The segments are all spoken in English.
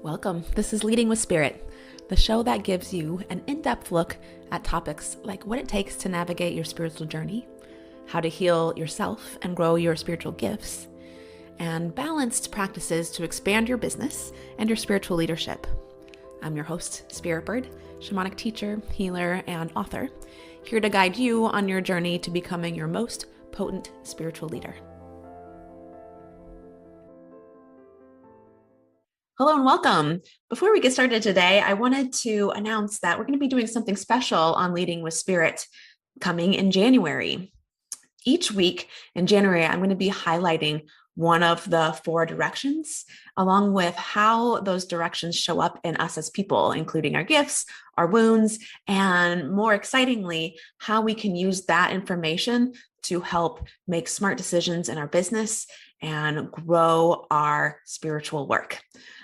Welcome. This is Leading with Spirit, the show that gives you an in-depth look at topics like what it takes to navigate your spiritual journey, how to heal yourself and grow your spiritual gifts, and balanced practices to expand your business and your spiritual leadership. I'm your host, Spirit Bird, shamanic teacher, healer, and author, here to guide you on your journey to becoming your most potent spiritual leader. Hello and welcome. Before we get started today, I wanted to announce that we're going to be doing something special on Leading with Spirit coming in January. Each week in January, I'm going to be highlighting one of the 4 directions, along with how those directions show up in us as people, including our gifts, our wounds, and more excitingly, how we can use that information to help make smart decisions in our business and grow our spiritual work.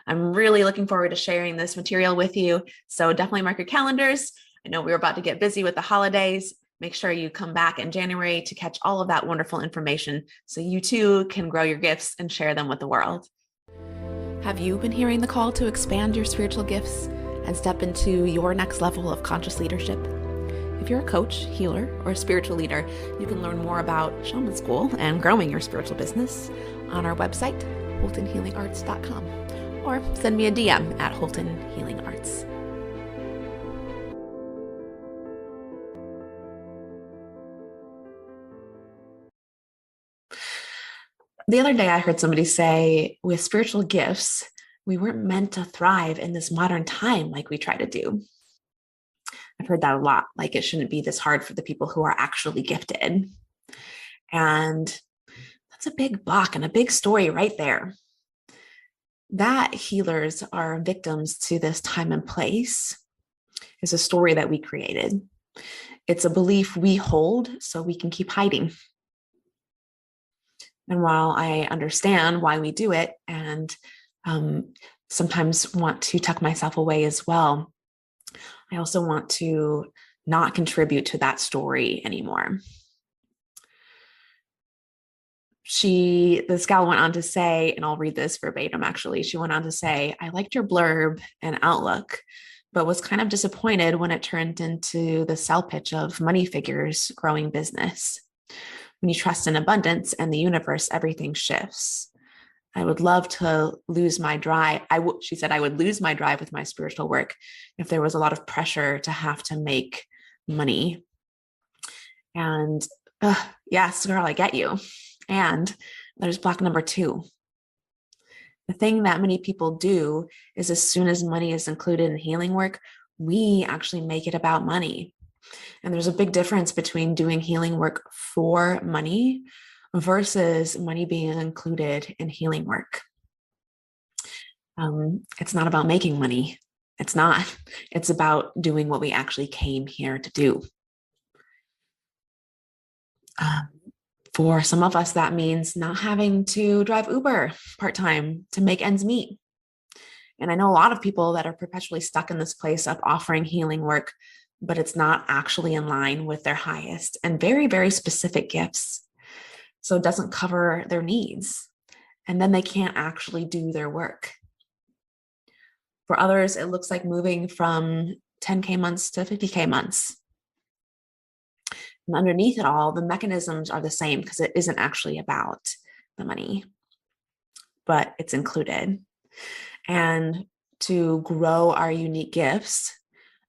I'm really looking forward to sharing this material with you. So definitely mark your calendars. I know we're about to get busy with the holidays. Make sure you come back in January to catch all of that wonderful information so you too can grow your gifts and share them with the world. Have you been hearing the call to expand your spiritual gifts and step into your next level of conscious leadership? If you're a coach, healer, or a spiritual leader, you can learn more about Shaman School and growing your spiritual business on our website, holtonhealingarts.com, or send me a DM at Holton Healing Arts. The other day I heard somebody say, with spiritual gifts, we weren't meant to thrive in this modern time like we try to do. I've heard that a lot, like it shouldn't be this hard for the people who are actually gifted. And that's a big block and a big story right there. That healers are victims to this time and place is a story that we created. It's a belief we hold so we can keep hiding. And while I understand why we do it and sometimes want to tuck myself away as well, I also want to not contribute to that story anymore. This gal went on to say, and I'll read this verbatim actually, she went on to say, I liked your blurb and outlook, but was kind of disappointed when it turned into the sell pitch of money figures growing business. When you trust in abundance and the universe, everything shifts. I would love to lose my drive. She said, I would lose my drive with my spiritual work if there was a lot of pressure to have to make money. And yes, girl, I get you. And there's block number 2. The thing that many people do is as soon as money is included in healing work, we actually make it about money. And there's a big difference between doing healing work for money versus money being included in healing work. It's not about making money. It's not. It's about doing what we actually came here to do. For some of us, that means not having to drive Uber part-time to make ends meet. And I know a lot of people that are perpetually stuck in this place of offering healing work, but it's not actually in line with their highest and very, very specific gifts. So it doesn't cover their needs. And then they can't actually do their work. For others, it looks like moving from 10K months to 50K months. And underneath it all, the mechanisms are the same because it isn't actually about the money, but it's included. And to grow our unique gifts,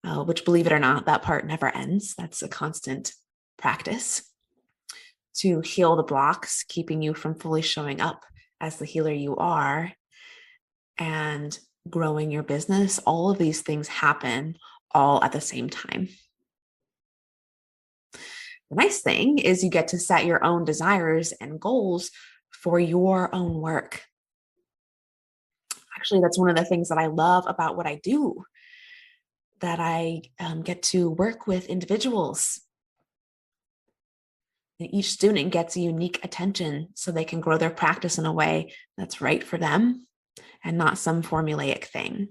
which, believe it or not, that part never ends. That's a constant practice. To heal the blocks, keeping you from fully showing up as the healer you are, and growing your business, all of these things happen all at the same time. The nice thing is you get to set your own desires and goals for your own work. Actually, that's one of the things that I love about what I do, that I get to work with individuals. And each student gets a unique attention so they can grow their practice in a way that's right for them and not some formulaic thing.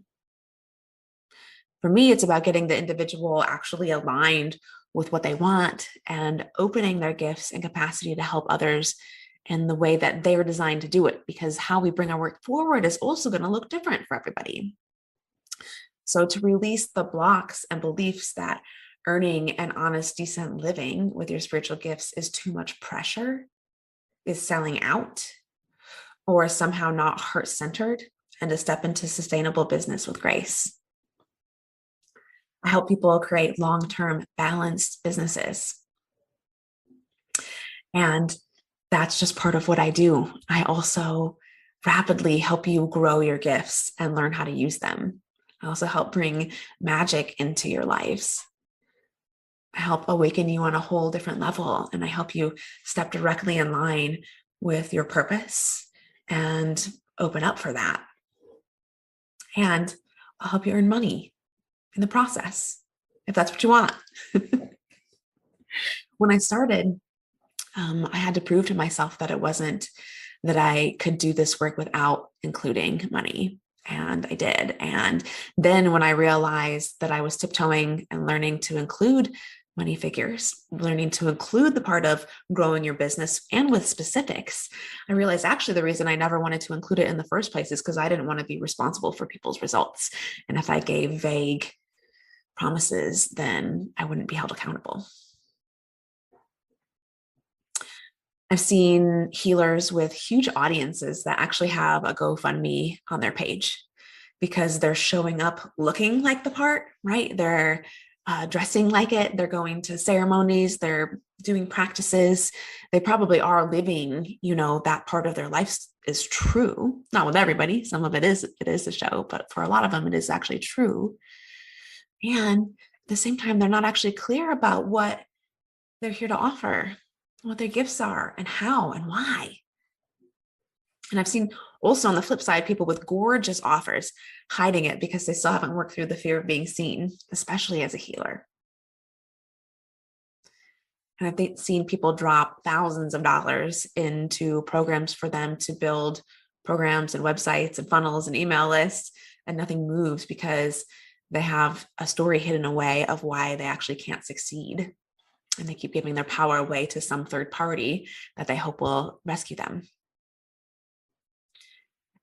For me, it's about getting the individual actually aligned with what they want and opening their gifts and capacity to help others in the way that they're designed to do it, because how we bring our work forward is also going to look different for everybody. So to release the blocks and beliefs that earning an honest, decent living with your spiritual gifts is too much pressure, is selling out, or somehow not heart centered, and to step into sustainable business with grace. I help people create long term balanced businesses. And that's just part of what I do. I also rapidly help you grow your gifts and learn how to use them. I also help bring magic into your lives. I help awaken you on a whole different level, and I help you step directly in line with your purpose and open up for that. And I'll help you earn money in the process, if that's what you want. When I started, I had to prove to myself that it wasn't that I could do this work without including money. And I did. And then when I realized that I was tiptoeing and learning to include money figures, learning to include the part of growing your business and with specifics, I realized actually the reason I never wanted to include it in the first place is because I didn't want to be responsible for people's results. And if I gave vague promises, then I wouldn't be held accountable. I've seen healers with huge audiences that actually have a GoFundMe on their page because they're showing up looking like the part, right? They're dressing like it. They're going to ceremonies. They're doing practices. They probably are living, that part of their life is true. Not with everybody. Some of it is a show, but for a lot of them, it is actually true. And at the same time, they're not actually clear about what they're here to offer, what their gifts are, and how and why. And I've seen also on the flip side, people with gorgeous offers hiding it because they still haven't worked through the fear of being seen, especially as a healer. And I've seen people drop thousands of dollars into programs for them to build programs and websites and funnels and email lists, and nothing moves because they have a story hidden away of why they actually can't succeed. And they keep giving their power away to some third party that they hope will rescue them.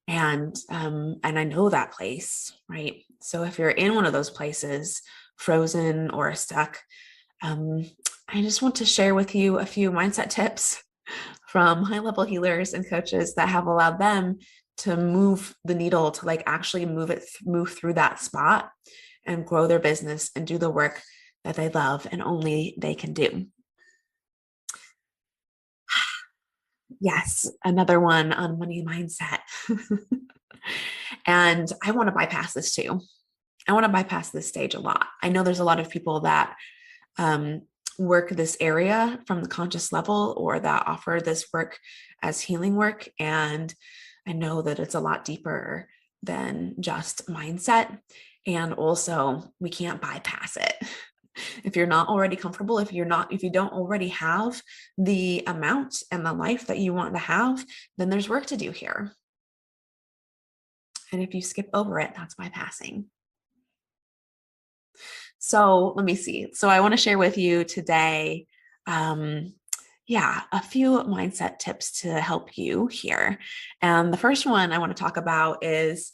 And I know that place, right? So if you're in one of those places, frozen or stuck, I just want to share with you a few mindset tips from high-level healers and coaches that have allowed them to move the needle, to like actually move through that spot and grow their business and do the work that they love and only they can do. Yes, another one on money mindset. And I want to bypass this too. I want to bypass this stage a lot. I know there's a lot of people that work this area from the conscious level or that offer this work as healing work. And I know that it's a lot deeper than just mindset. And also, we can't bypass it. If you're not already comfortable, if you don't already have the amount and the life that you want to have, then there's work to do here. And if you skip over it, that's bypassing. So let me see. So I want to share with you today, a few mindset tips to help you here. And the first one I want to talk about is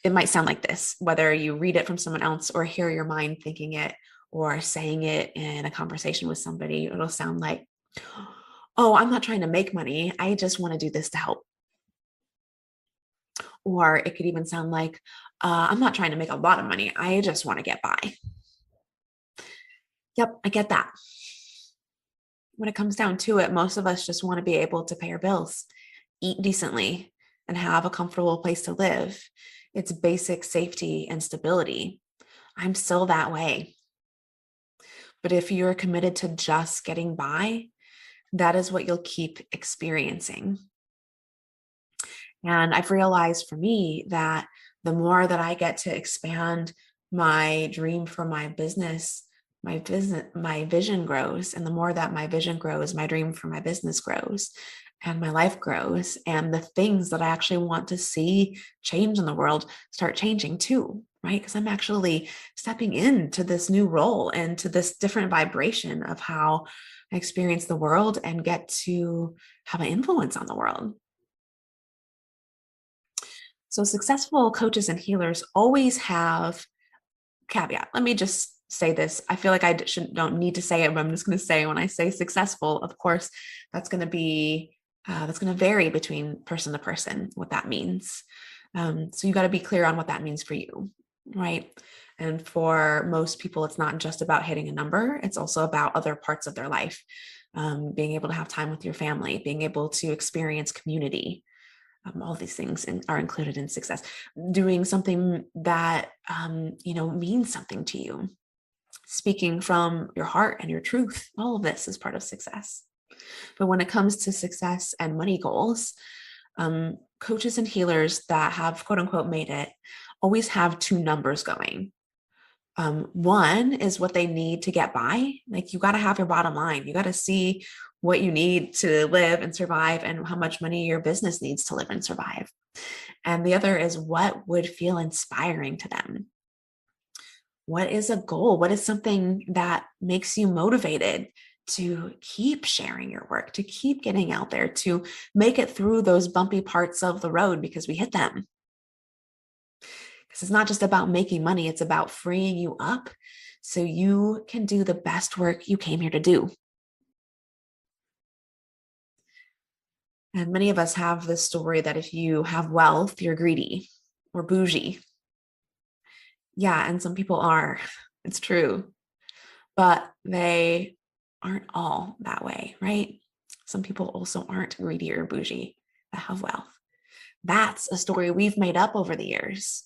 it might sound like this, whether you read it from someone else or hear your mind thinking it or saying it in a conversation with somebody. It'll sound like, oh, I'm not trying to make money. I just want to do this to help. Or it could even sound like, I'm not trying to make a lot of money. I just want to get by. Yep, I get that. When it comes down to it, most of us just want to be able to pay our bills, eat decently, and have a comfortable place to live. It's basic safety and stability. I'm still that way. But if you're committed to just getting by, that is what you'll keep experiencing. And I've realized for me that the more that I get to expand my dream for my business, my vision grows. And the more that my vision grows, my dream for my business grows and my life grows. And the things that I actually want to see change in the world start changing too, right? Because I'm actually stepping into this new role and to this different vibration of how I experience the world and get to have an influence on the world. So successful coaches and healers always have caveat. Let me just say this. I feel like don't need to say it, but I'm just going to say when I say successful, of course, that's going to be that's going to vary between person to person what that means. So you got to be clear on what that means for you, right? And for most people, it's not just about hitting a number. It's also about other parts of their life, being able to have time with your family, being able to experience community. All these things are included in success. Doing something that means something to you, speaking from your heart and your truth. All of this is part of success. But when it comes to success and money goals, coaches and healers that have quote unquote made it always have two numbers going. One is what they need to get by. Like you got to have your bottom line. You got to see what you need to live and survive and how much money your business needs to live and survive. And the other is what would feel inspiring to them. What is a goal? What is something that makes you motivated to keep sharing your work, to keep getting out there, to make it through those bumpy parts of the road because we hit them? Because it's not just about making money, it's about freeing you up so you can do the best work you came here to do. And many of us have this story that if you have wealth, you're greedy or bougie. Yeah, and some people are. It's true. But they aren't all that way, right? Some people also aren't greedy or bougie that have wealth. That's a story we've made up over the years.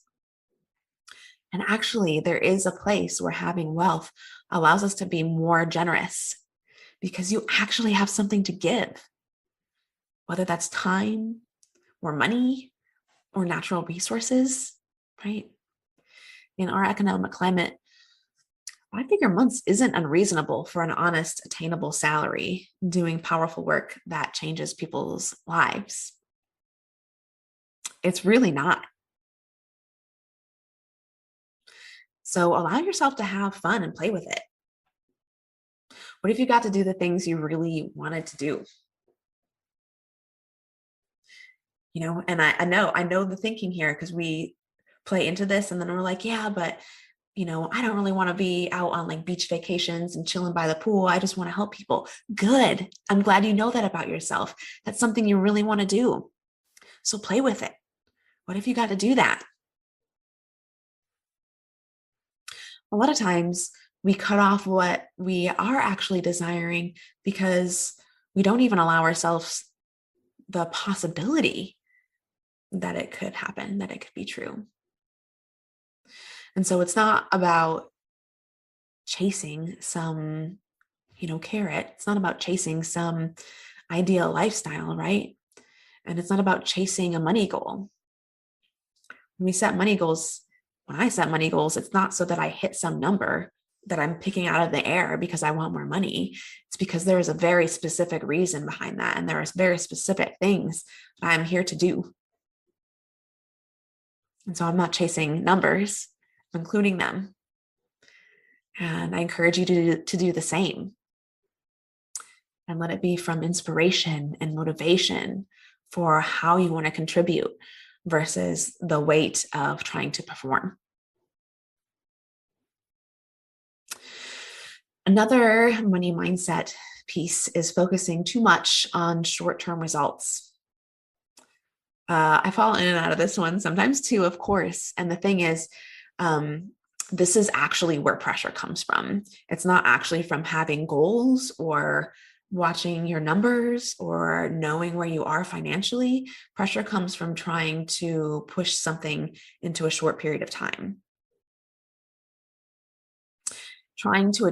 And actually, there is a place where having wealth allows us to be more generous because you actually have something to give, whether that's time or money or natural resources, right? In our economic climate, 5-figure months isn't unreasonable for an honest, attainable salary doing powerful work that changes people's lives. It's really not. So allow yourself to have fun and play with it. What if you got to do the things you really wanted to do? And I know the thinking here because we play into this and then we're like, yeah, but I don't really want to be out on like beach vacations and chilling by the pool. I just want to help people. Good. I'm glad you know that about yourself. That's something you really want to do. So play with it. What if you got to do that? A lot of times we cut off what we are actually desiring because we don't even allow ourselves the possibility that it could happen, that it could be true. And so it's not about chasing some, carrot. It's not about chasing some ideal lifestyle, right? And it's not about chasing a money goal. When I set money goals, it's not so that I hit some number that I'm picking out of the air because I want more money. It's because there is a very specific reason behind that. And there are very specific things that I'm here to do. And so I'm not chasing numbers, I'm including them. And I encourage you to do the same. And let it be from inspiration and motivation for how you want to contribute versus the weight of trying to perform. Another money mindset piece is focusing too much on short-term results. I fall in and out of this one sometimes too, of course. And the thing is, this is actually where pressure comes from. It's not actually from having goals or watching your numbers or knowing where you are financially. Pressure comes from trying to push something into a short period of time. Trying to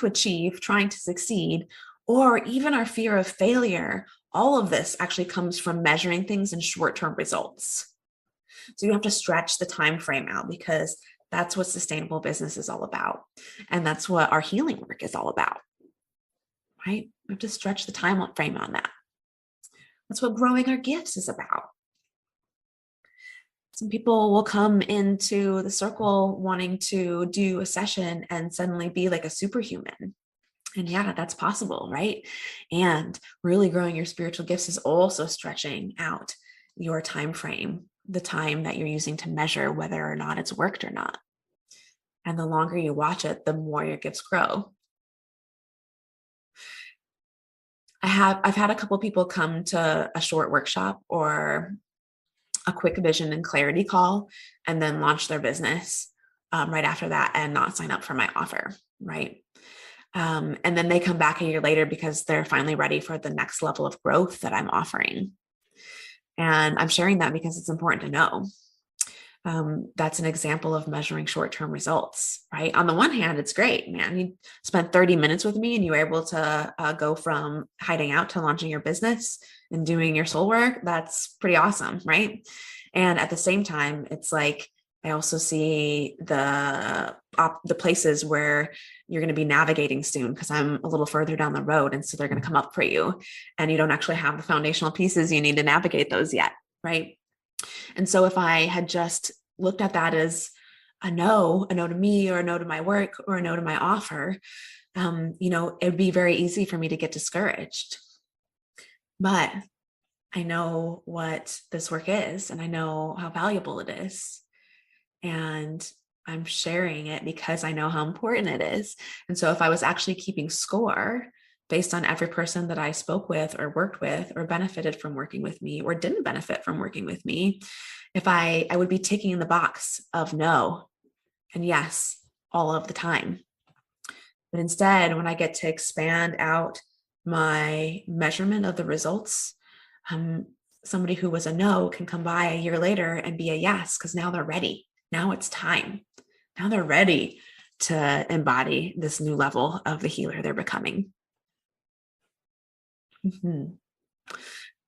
achieve, trying to succeed, or even our fear of failure. All of this actually comes from measuring things in short-term results. So you have to stretch the time frame out because that's what sustainable business is all about. And that's what our healing work is all about, right? We have to stretch the time frame on that. That's what growing our gifts is about. Some people will come into the circle wanting to do a session and suddenly be like a superhuman. And yeah, that's possible, right? And really growing your spiritual gifts is also stretching out your time frame, the time that you're using to measure whether or not it's worked or not. And the longer you watch it, the more your gifts grow. I've had a couple people come to a short workshop or a quick vision and clarity call and then launch their business right after that and not sign up for my offer, right? And then they come back a year later because they're finally ready for the next level of growth that I'm offering. And I'm sharing that because it's important to know. That's an example of measuring short-term results, right? On the one hand, it's great, man. You spent 30 minutes with me and you were able to go from hiding out to launching your business and doing your soul work. That's pretty awesome, right? And at the same time, it's like, I also see the places where you're going to be navigating soon because I'm a little further down the road. And so they're going to come up for you and you don't actually have the foundational pieces you need to navigate those yet, right? And so if I had just looked at that as a no to me or a no to my work or a no to my offer, it'd be very easy for me to get discouraged. But I know what this work is and I know how valuable it is. And I'm sharing it because I know how important it is. And so if I was actually keeping score based on every person that I spoke with or worked with or benefited from working with me or didn't benefit from working with me, if I would be ticking in the box of no and yes all of the time. But instead, when I get to expand out my measurement of the results, somebody who was a no can come by a year later and be a yes because now they're ready. Now it's time. Now they're ready to embody this new level of the healer they're becoming. Mm-hmm.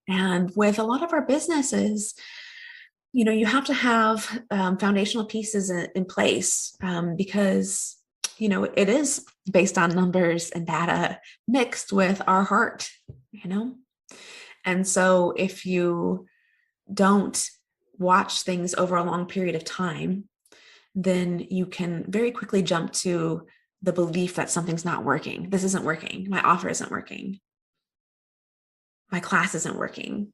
And with a lot of our businesses, you have to have foundational pieces in place because, it is based on numbers and data mixed with our heart, And so if you don't watch things over a long period of time, then you can very quickly jump to the belief that something's not working. This isn't working. My offer isn't working. My class isn't working.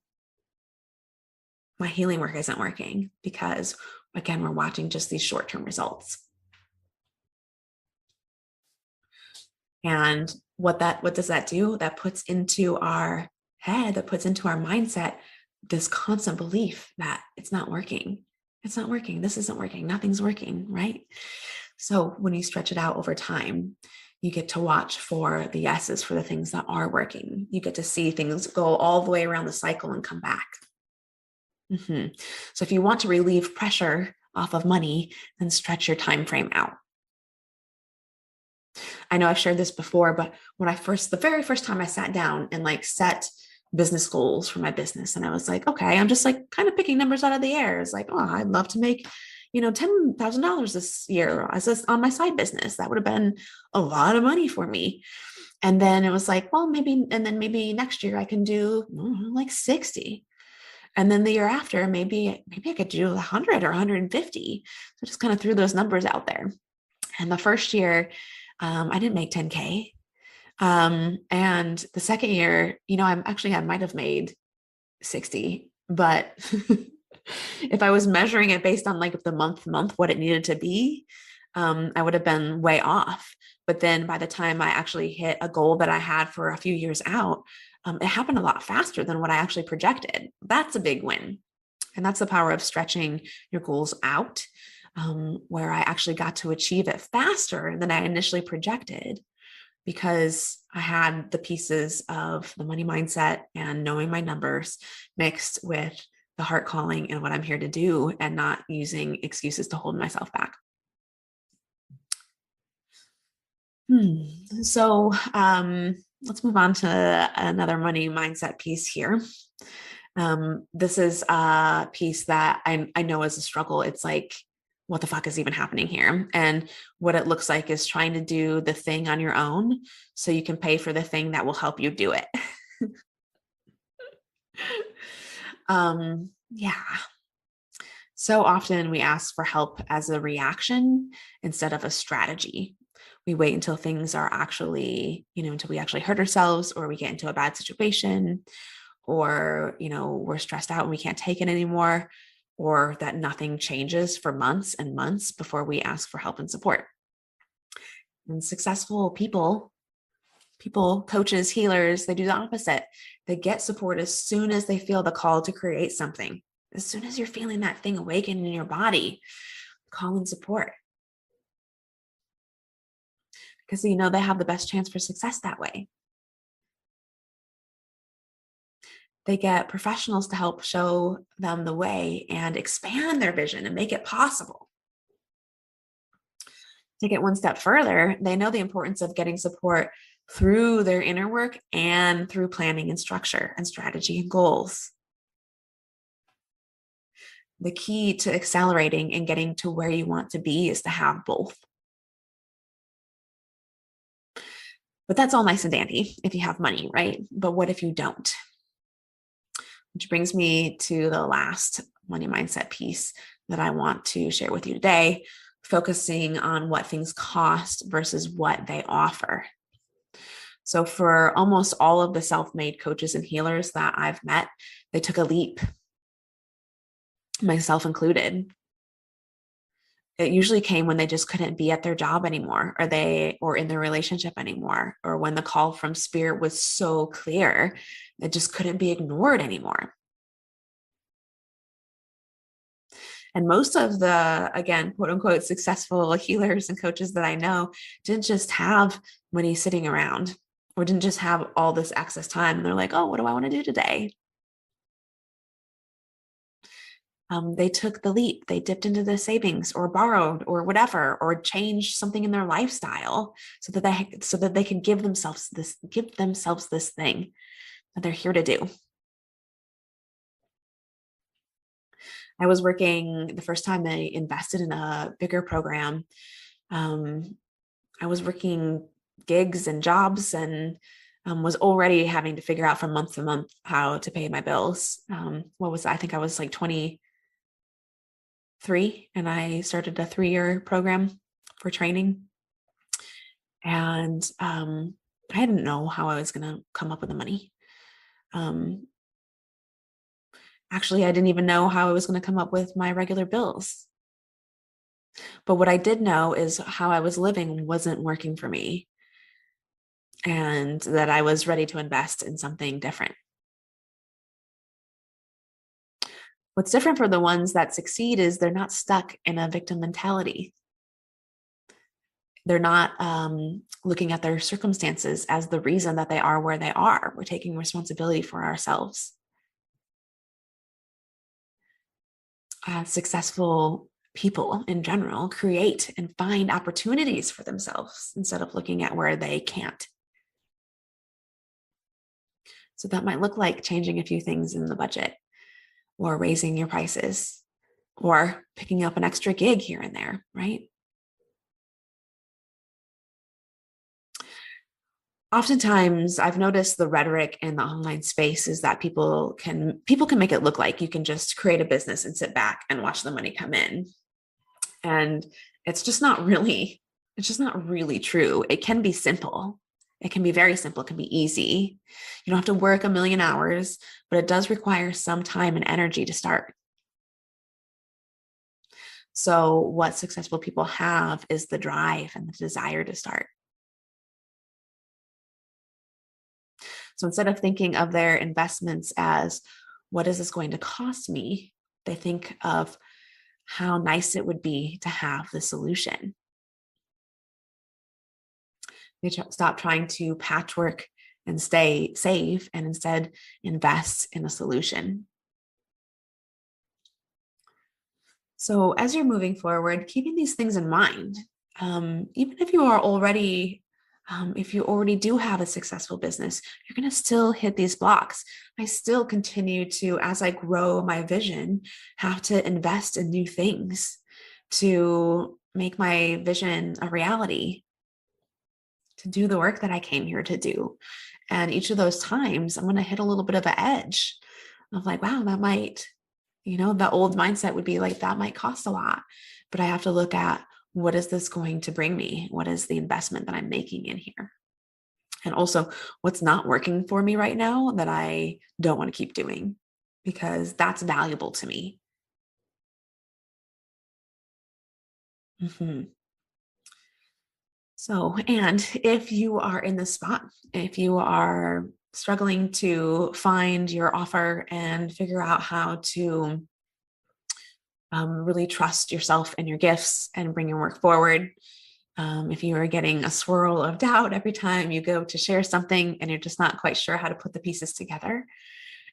My healing work isn't working because, again, we're watching just these short-term results. And what does that do? That puts into our head, that puts into our mindset this constant belief that it's not working. It's not working. This isn't working. Nothing's working, right? So when you stretch it out over time, you get to watch for the yeses, for the things that are working. You get to see things go all the way around the cycle and come back. Mm-hmm. So if you want to relieve pressure off of money, then stretch your time frame out. I know I've shared this before, but the very first time I sat down and set business goals for my business, and I was like, okay, I'm just kind of picking numbers out of the air. It's like, oh, I'd love to make, $10,000 this year on my side business. That would have been a lot of money for me. And then it was like, well, maybe next year I can do 60. And then the year after, maybe I could do 100 or 150. So just kind of threw those numbers out there. And the first year, I didn't make 10K. And the second year, I might have made 60, but if I was measuring it based on the month, what it needed to be, I would have been way off. But then by the time I actually hit a goal that I had for a few years out, it happened a lot faster than what I actually projected. That's a big win. And that's the power of stretching your goals out, where I actually got to achieve it faster than I initially projected because I had the pieces of the money mindset and knowing my numbers mixed with the heart calling and what I'm here to do and not using excuses to hold myself back. So let's move on to another money mindset piece here. This is a piece that I know is a struggle. It's like, what the fuck is even happening here? And what it looks like is trying to do the thing on your own so you can pay for the thing that will help you do it. Yeah. So often we ask for help as a reaction instead of a strategy. We wait until things are actually, until we actually hurt ourselves or we get into a bad situation or, we're stressed out and we can't take it anymore or that nothing changes for months and months before we ask for help and support. And successful people, coaches, healers, they do the opposite. They get support as soon as they feel the call to create something. As soon as you're feeling that thing awaken in your body, call in support. Because they have the best chance for success that way. They get professionals to help show them the way and expand their vision and make it possible. Take it one step further, they know the importance of getting support through their inner work and through planning and structure and strategy and goals. The key to accelerating and getting to where you want to be is to have both. But that's all nice and dandy if you have money, right? But what if you don't? Which brings me to the last money mindset piece that I want to share with you today, focusing on what things cost versus what they offer. So for almost all of the self-made coaches and healers that I've met, they took a leap, myself included. It usually came when they just couldn't be at their job anymore, or in their relationship anymore, or when the call from spirit was so clear, it just couldn't be ignored anymore. And most of the, again, quote unquote, successful healers and coaches that I know didn't just have money sitting around or didn't just have all this excess time. And they're like, oh, what do I want to do today? They took the leap. They dipped into the savings or borrowed or whatever, or changed something in their lifestyle so that they can give themselves this thing that they're here to do. I was working the first time I invested in a bigger program. I was working gigs and jobs and was already having to figure out from month to month how to pay my bills. I think I was like 23 and I started a 3-year program for training. And I didn't know how I was going to come up with the money. Actually, I didn't even know how I was going to come up with my regular bills. But what I did know is how I was living wasn't working for me, and that I was ready to invest in something different. What's different for the ones that succeed is they're not stuck in a victim mentality. They're not looking at their circumstances as the reason that they are where they are. We're taking responsibility for ourselves. Successful people in general create and find opportunities for themselves instead of looking at where they can't. So that might look like changing a few things in the budget, or raising your prices, or picking up an extra gig here and there, right? Oftentimes, I've noticed the rhetoric in the online space is that people can make it look like you can just create a business and sit back and watch the money come in. And it's just not really true. It can be simple. It can be very simple. It can be easy. You don't have to work a million hours, but it does require some time and energy to start. So what successful people have is the drive and the desire to start. So instead of thinking of their investments as, what is this going to cost me? They think of how nice it would be to have the solution. They stop trying to patchwork and save, and instead invest in a solution. So as you're moving forward, keeping these things in mind, even if you are already if you already do have a successful business, you're going to still hit these blocks. I still continue to, as I grow my vision, have to invest in new things to make my vision a reality, to do the work that I came here to do. And each of those times, I'm going to hit a little bit of an edge of like, wow, that might, the old mindset would be like, that might cost a lot. But I have to look at, what is this going to bring me? What is the investment that I'm making in here? And also, what's not working for me right now that I don't want to keep doing, because that's valuable to me. Mhm. So, and if you are in this spot, if you are struggling to find your offer and figure out how to really trust yourself and your gifts and bring your work forward, if you are getting a swirl of doubt every time you go to share something and you're just not quite sure how to put the pieces together,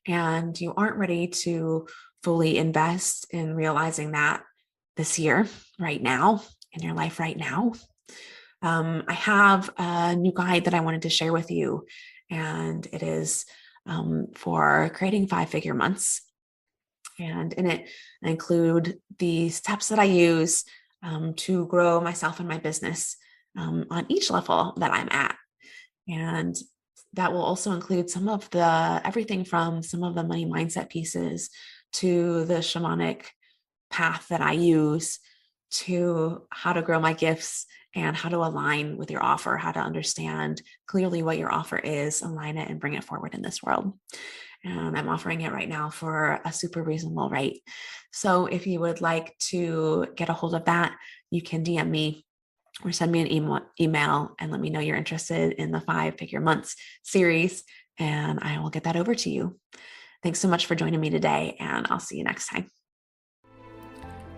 and you aren't ready to fully invest in realizing that this year, right now, in your life right now, I have a new guide that I wanted to share with you, and it is for creating 5-figure months. And in it, I include the steps that I use to grow myself and my business on each level that I'm at. And that will also include some of the everything from some of the money mindset pieces to the shamanic path that I use to how to grow my gifts and how to align with your offer, how to understand clearly what your offer is, align it, and bring it forward in this world. And I'm offering it right now for a super reasonable rate. So if you would like to get a hold of that, you can DM me or send me an email and let me know you're interested in the 5-figure months series, and I will get that over to you. Thanks so much for joining me today, and I'll see you next time.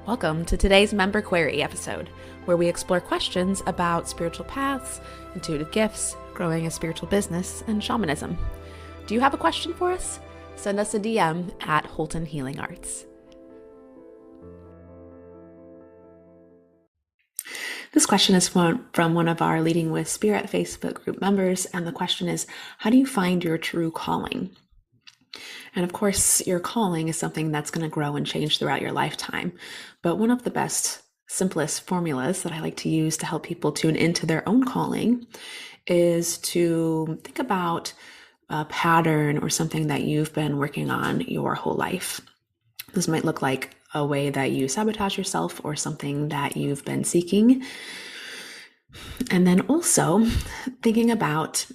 Welcome to today's Member Query episode, where we explore questions about spiritual paths, intuitive gifts, growing a spiritual business, and shamanism. Do you have a question for us? Send us a DM at Holton Healing Arts. This question is from one of our Leading with Spirit Facebook group members, and the question is, how do you find your true calling? And of course, your calling is something that's going to grow and change throughout your lifetime. But one of the best, simplest formulas that I like to use to help people tune into their own calling is to think about a pattern or something that you've been working on your whole life. This might look like a way that you sabotage yourself or something that you've been seeking. And then also thinking about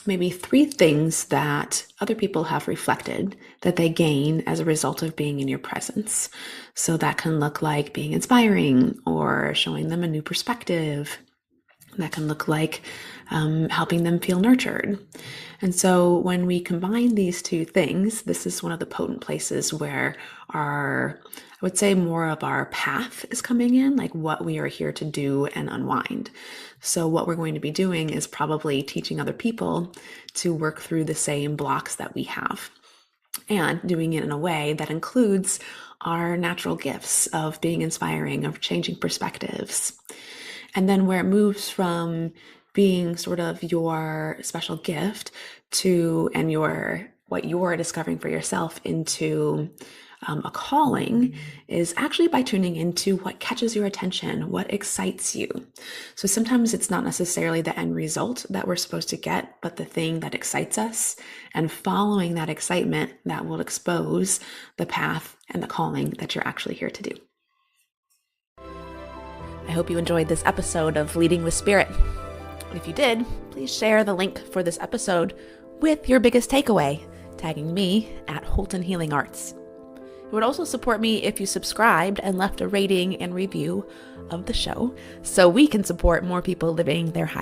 maybe 3 things that other people have reflected that they gain as a result of being in your presence. So that can look like being inspiring or showing them a new perspective. That can look like helping them feel nurtured. And so when we combine these 2 things, this is one of the potent places where I would say more of our path is coming in, like what we are here to do and unwind. So what we're going to be doing is probably teaching other people to work through the same blocks that we have, and doing it in a way that includes our natural gifts of being inspiring, of changing perspectives. And then where it moves from being sort of your special gift to, and what you're discovering for yourself into a calling, is actually by tuning into what catches your attention, what excites you. So sometimes it's not necessarily the end result that we're supposed to get, but the thing that excites us, and following that excitement that will expose the path and the calling that you're actually here to do. I hope you enjoyed this episode of Leading with Spirit. If you did, please share the link for this episode with your biggest takeaway, tagging me at Holton Healing Arts. It would also support me if you subscribed and left a rating and review of the show so we can support more people living their